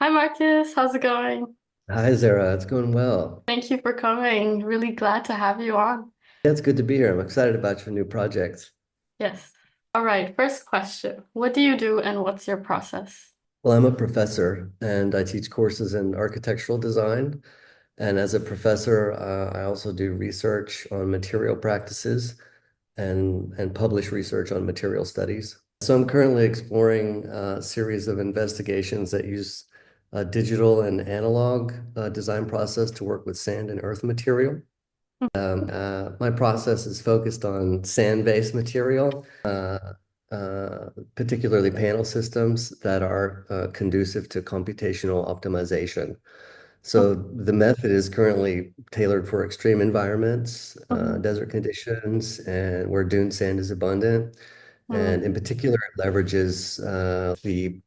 Hi Marcus, how's it going? Hi, Zara. It's going well. Thank you for coming. Really glad to have you on. Yeah, it's good to be here. I'm excited about your new project. Yes. All right, first question. What do you do and what's your process? Well, I'm a professor and I teach courses in architectural design. And as a professor, I also do research on material practices and publish research on material studies. So I'm currently exploring a series of investigations that use digital and analog design process to work with sand and earth material. My process is focused on sand-based material, particularly panel systems that are conducive to computational optimization. So the method is currently tailored for extreme environments, Mhm, desert conditions, and where dune sand is abundant. And mhm, in particular, it leverages the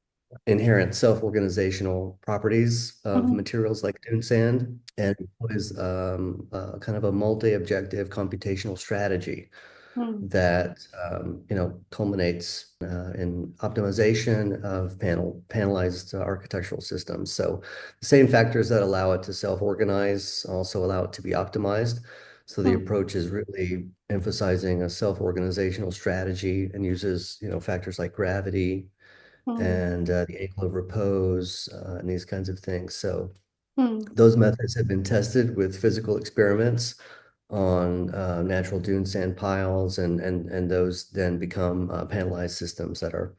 inherent self-organizational properties of mhm, materials like dune sand and employs kind of a multi-objective computational strategy mhm, that culminates in optimization of panelized architectural systems. So the same factors that allow it to self-organize also allow it to be optimized. So the mhm, approach is really emphasizing a self-organizational strategy and uses, factors like gravity mhm, and the angle of repose and these kinds of things. So mhm, those methods have been tested with physical experiments on natural dune sand piles, and those then become panelized systems that are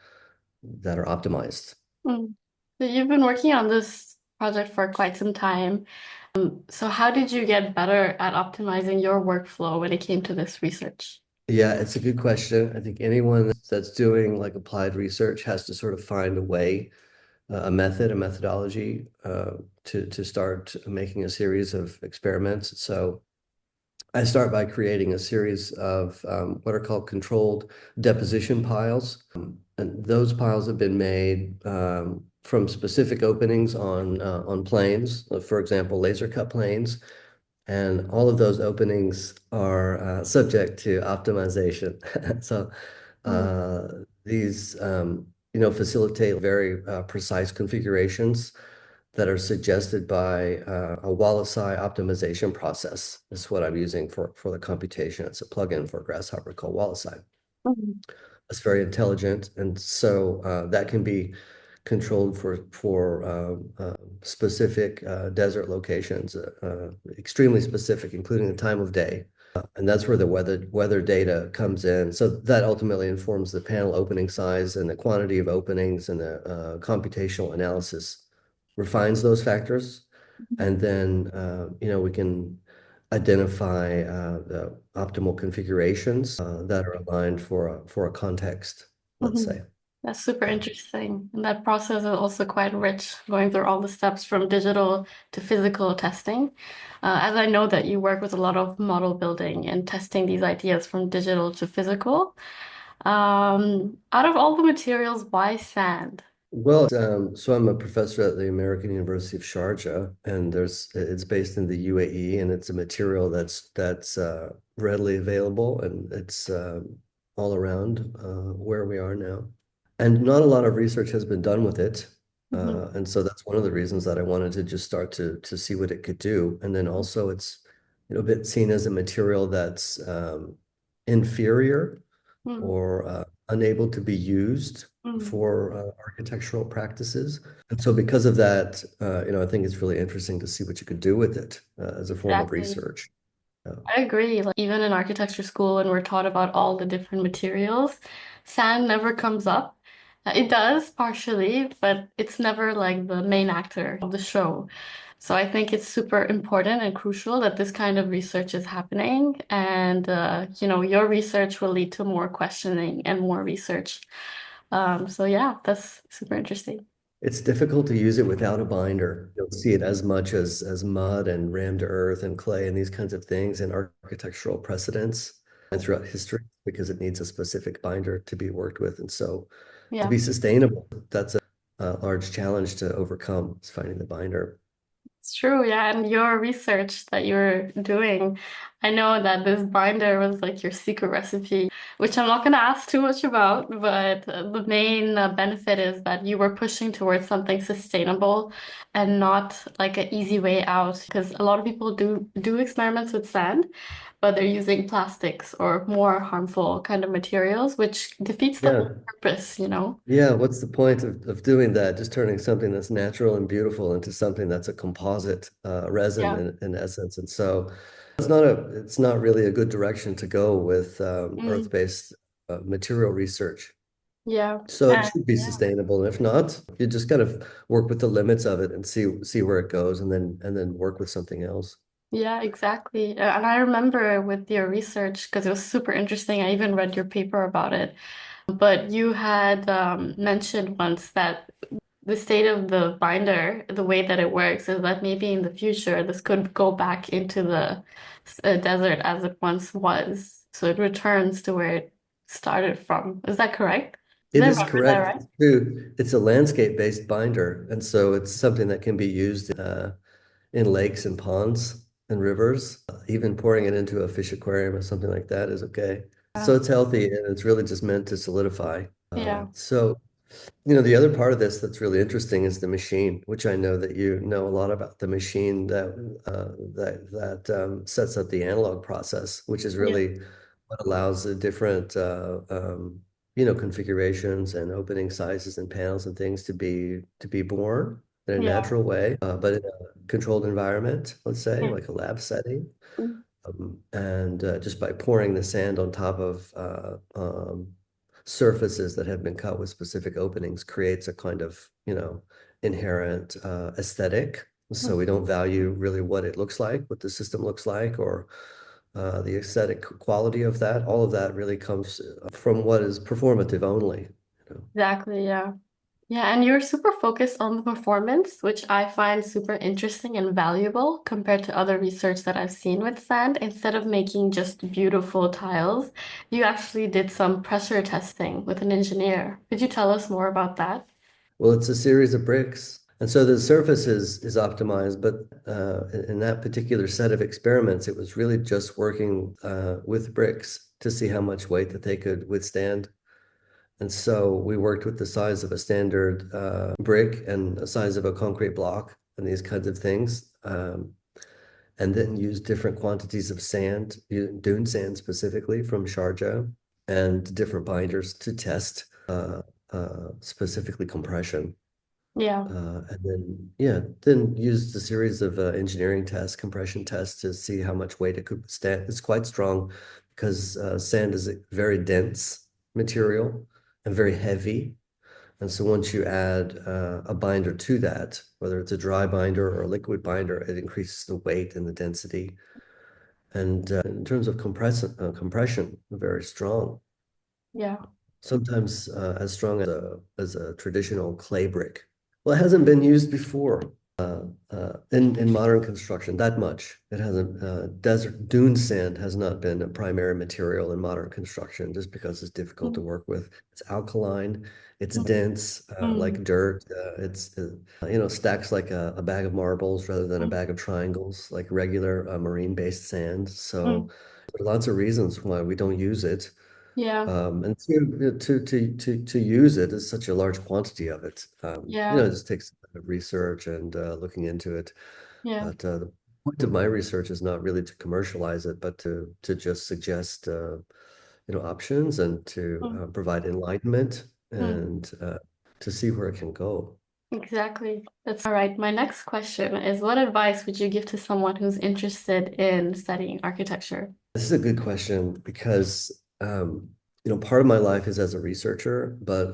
optimized. mhm. So you've been working on this project for quite some time. So how did you get better at optimizing your workflow when it came to this research? Yeah, it's a good question. I think anyone that's doing like applied research has to sort of find a way, a method, a methodology to start making a series of experiments. So I start by creating a series of what are called controlled deposition piles. And those piles have been made from specific openings on planes, for example, laser cut planes. And all of those openings are subject to optimization. So Mhm, uh, these, facilitate very precise configurations that are suggested by a Wallisai optimization process. This is what I'm using for the computation. It's a plugin for Grasshopper called Wallisai. mhm, It's very intelligent, and so that can be controlled for specific desert locations, extremely specific, including the time of day. And that's where the weather data comes in. So that ultimately informs the panel opening size and the quantity of openings, and the computational analysis refines those factors. And then we can identify the optimal configurations that are aligned for a context, let's mhm. say. That's super interesting. And that process is also quite rich, going through all the steps from digital to physical testing. As I know that you work with a lot of model building and testing these ideas from digital to physical. Out of all the materials, why sand? Well, so I'm a professor at the American University of Sharjah, and it's based in the UAE, and it's a material that's readily available, and it's all around where we are now. And not a lot of research has been done with it, Mhm, and so that's one of the reasons that I wanted to just start to see what it could do. And then also, it's a bit seen as a material that's inferior mhm, or unable to be used mhm. for architectural practices. And so because of that, I think it's really interesting to see what you could do with it as a form of Exactly. research. I agree. Like even in architecture school, when we're taught about all the different materials, sand never comes up. It does partially, but it's never like the main actor of the show. So I think it's super important and crucial that this kind of research is happening, and your research will lead to more questioning and more research. So yeah, that's super interesting. It's difficult to use it without a binder. You'll see it as much as mud and rammed earth and clay and these kinds of things in architectural precedents and throughout history, because it needs a specific binder to be worked with. And so to Yeah. be sustainable, that's a large challenge to overcome, is finding the binder. It's true, yeah. And your research that you're doing, I know that this binder was like your secret recipe, which I'm not going to ask too much about, but the main benefit is that you were pushing towards something sustainable and not like an easy way out. Because a lot of people do experiments with sand, but they're using plastics or more harmful kind of materials, which defeats the whole Yeah. purpose, you know? Yeah, what's the point of doing that? Just turning something that's natural and beautiful into something that's a composite resin Yeah. in essence. And so it's not really a good direction to go with Mm, earth-based material research. yeah. So it And should be yeah. sustainable. And if not, you just kind of work with the limits of it and see where it goes and then work with something else. Yeah, exactly. And I remember with your research, because it was super interesting. I even read your paper about it. But you had mentioned once that the state of the binder, the way that it works, is that maybe in the future this could go back into the desert as it once was. So it returns to where it started from. Is that correct? Did It I is remember that correct. right? It's true. It's a landscape-based binder. And so it's something that can be used in lakes and ponds and rivers. Even pouring it into a fish aquarium or something like that is okay. Yeah. So it's healthy and it's really just meant to solidify. Yeah. The other part of this that's really interesting is the machine, which I know that you know a lot about the machine that sets up the analog process, which is Yeah. really what allows the different configurations and opening sizes and panels and things to be born in a Yeah. natural way, but in a controlled environment, let's say, Yeah. like a lab setting. And just by pouring the sand on top of surfaces that have been cut with specific openings creates a kind of, inherent aesthetic. So we don't value really what it looks like, what the system looks like, or the aesthetic quality of that. All of that really comes from what is performative only, you know. Exactly. Yeah. Yeah, and you're super focused on the performance, which I find super interesting and valuable compared to other research that I've seen with sand. Instead of making just beautiful tiles, you actually did some pressure testing with an engineer. Could you tell us more about that? Well, it's a series of bricks. And so the surface is optimized, but in that particular set of experiments, it was really just working with bricks to see how much weight that they could withstand. And so we worked with the size of a standard brick and the size of a concrete block and these kinds of things. And then used different quantities of sand, dune sand specifically from Sharjah, and different binders to test specifically compression. Yeah. And then, yeah, then used a series of engineering tests, compression tests to see how much weight it could withstand. It's quite strong because sand is a very dense material and very heavy. And so once you add a binder to that, whether it's a dry binder or a liquid binder, it increases the weight and the density. And in terms of compression, very strong. Yeah. Sometimes as strong as a traditional clay brick. Well, it hasn't been used before in modern construction that much. It hasn't. Desert dune sand has not been a primary material in modern construction just because it's difficult to Mm, work with. It's alkaline, it's mm, dense, mm, like dirt. It's stacks like a bag of marbles rather than a mm, bag of triangles, like regular marine-based sand. So mm. there are lots of reasons why we don't use it. Yeah. And to use it is such a large quantity of it. Yeah. It just takes a bit of research and looking into it. Yeah. But the point of my research is not really to commercialize it, but to just suggest options and to Mm, provide enlightenment mm. and to see where it can go. Exactly. That's all right. My next question is, what advice would you give to someone who's interested in studying architecture? This is a good question because part of my life is as a researcher, but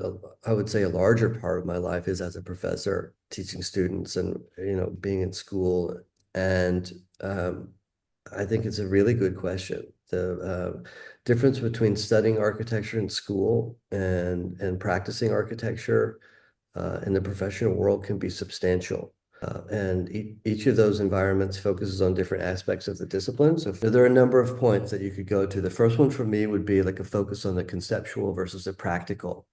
I would say a larger part of my life is as a professor, teaching students and being in school. And I think it's a really good question. The difference between studying architecture in school and practicing architecture in the professional world can be substantial. And each of those environments focuses on different aspects of the discipline. So there are a number of points that you could go to. The first one for me would be like a focus on the conceptual versus the practical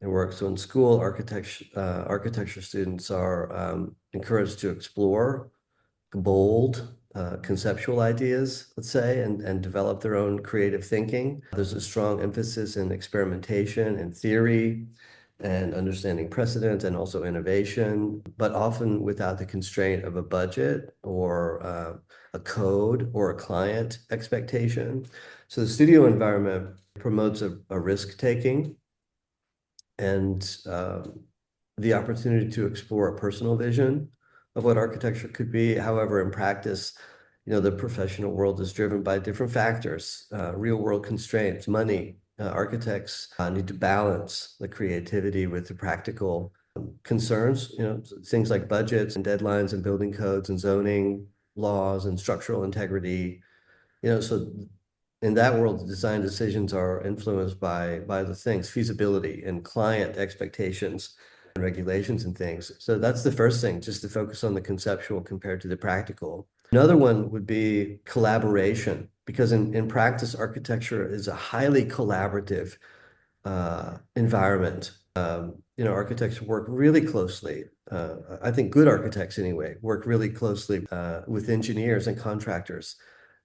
in work. So in school, architecture students are encouraged to explore bold conceptual ideas, let's say, and develop their own creative thinking. There's a strong emphasis in experimentation and theory and understanding precedent and also innovation, but often without the constraint of a budget or a code or a client expectation. So the studio environment promotes a risk-taking and the opportunity to explore a personal vision of what architecture could be. However, in practice, the professional world is driven by different factors, real world constraints, money. Architects need to balance the creativity with the practical concerns, things like budgets and deadlines and building codes and zoning laws and structural integrity. So in that world, the design decisions are influenced by the things, feasibility and client expectations and regulations and things. So that's the first thing, just to focus on the conceptual compared to the practical. Another one would be collaboration, because in practice, architecture is a highly collaborative environment. Architects work really closely. I think good architects anyway, work really closely with engineers and contractors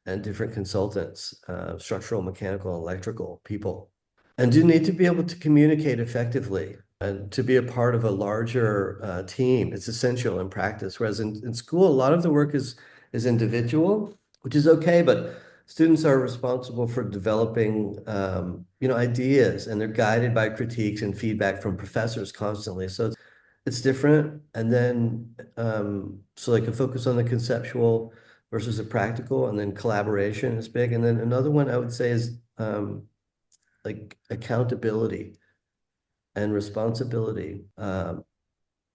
and different consultants, structural, mechanical, electrical people, and do need to be able to communicate effectively and to be a part of a larger team. It's essential in practice. Whereas in school, a lot of the work is individual, which is okay, but students are responsible for developing, ideas, and they're guided by critiques and feedback from professors constantly. So it's different. And then, so like a focus on the conceptual versus the practical, and then collaboration is big. And then another one I would say is like accountability and responsibility.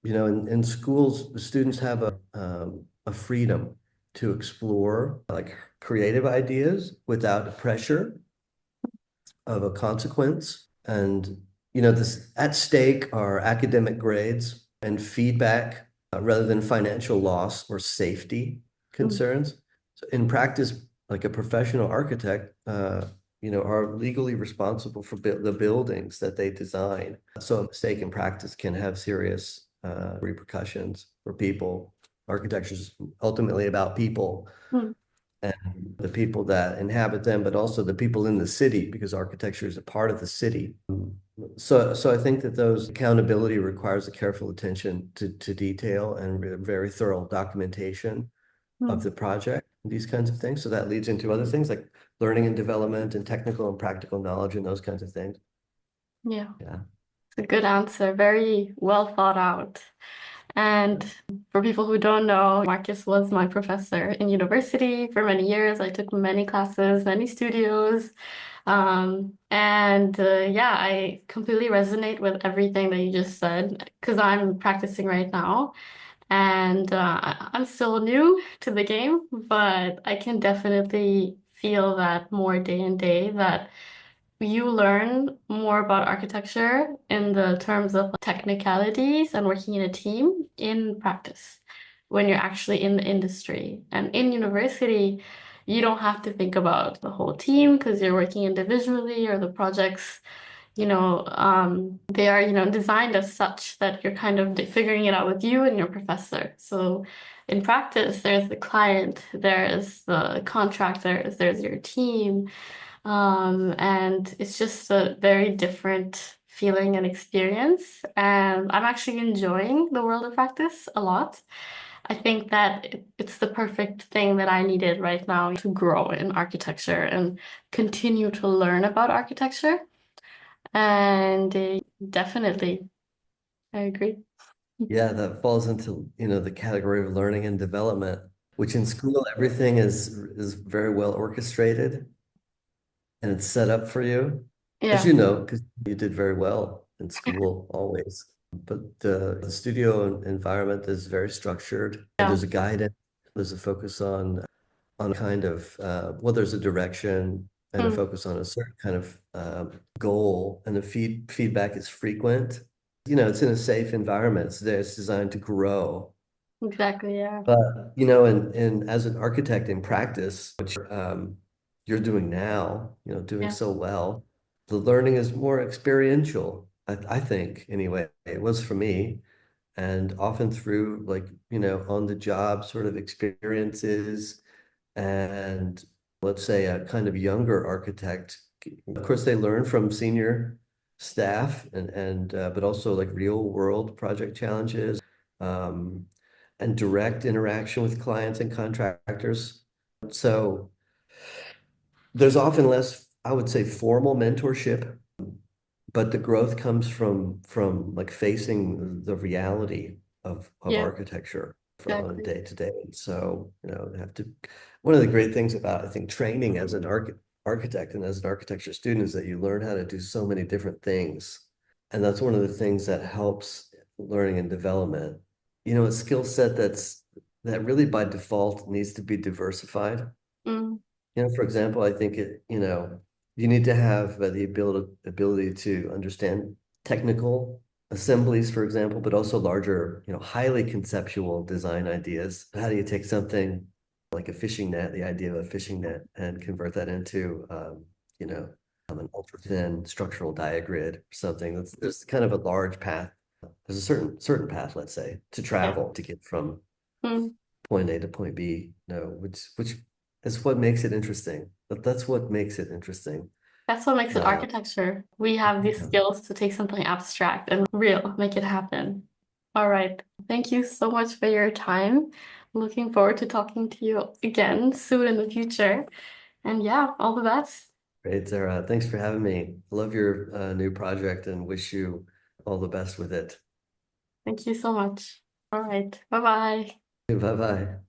In schools, the students have a freedom to explore like creative ideas without the pressure of a consequence. And, this at stake are academic grades and feedback rather than financial loss or safety Mm. concerns. So in practice, like a professional architect, are legally responsible for the buildings that they design. So a mistake in practice can have serious repercussions for people. Architecture is ultimately about people Mm. and the people that inhabit them, but also the people in the city, because architecture is a part of the city. So I think that those accountability requires a careful attention to detail and very thorough documentation of Mm. the project, these kinds of things. So that leads into other things like learning and development and technical and practical knowledge and those kinds of things. Yeah, Yeah. it's a good answer. Very well thought out. And for people who don't know, Marcus was my professor in university for many years. I took many classes, many studios. Yeah, I completely resonate with everything that you just said because I'm practicing right now. And I'm still new to the game, but I can definitely feel that more day in day that you learn more about architecture in the terms of technicalities and working in a team in practice when you're actually in the industry. And in university, you don't have to think about the whole team because you're working individually or the projects, they are, designed as such that you're kind of figuring it out with you and your professor. So in practice, there's the client, there's the contractors, there's your team. And it's just a very different feeling and experience. And I'm actually enjoying the world of practice a lot. I think that it's the perfect thing that I needed right now to grow in architecture and continue to learn about architecture. And definitely, I agree. Yeah, that falls into, the category of learning and development, which in school, everything is very well orchestrated and it's set up for you, as Yeah, you know, because you did very well in school always. But the studio environment is very structured. yeah. There's a guidance, there's a focus on kind of there's a direction and a Mm, focus on a certain kind of goal, and the feedback is frequent. It's in a safe environment. It's there, it's designed to grow. exactly, yeah. But and as an architect in practice, which you're doing now, doing Yeah. so well, the learning is more experiential. I think anyway, it was for me. and often through like, on the job sort of experiences and let's say a kind of younger architect. Of course, they learn from senior staff and but also like real world project challenges um, and direct interaction with clients and contractors. So there's often less, I would say, formal mentorship, but the growth comes from like facing the reality of Yeah, architecture on a exactly. day to day. So, have to one of the great things about I think training as an architect and as an architecture student is that you learn how to do so many different things. And that's one of the things that helps learning and development. A skill set that really by default needs to be diversified. Mm, For example, I think you need to have the ability to understand technical assemblies, for example, but also larger, highly conceptual design ideas. How do you take something like a fishing net, the idea of a fishing net, and convert that into, an ultra thin structural diagrid or something? There's kind of a large path. There's a certain path, let's say, to yeah. travel to get from Mm. point A to point B, which is what makes it interesting. That's what makes it interesting. That's what makes it Uh, architecture. We have these yeah. skills to take something abstract and real, make it happen. All right. Thank you so much for your time. Looking forward to talking to you again soon in the future. And yeah, all the best. Great, Sarah. Thanks for having me. I love your new project and wish you all the best with it. Thank you so much. All right. Bye bye. Bye bye.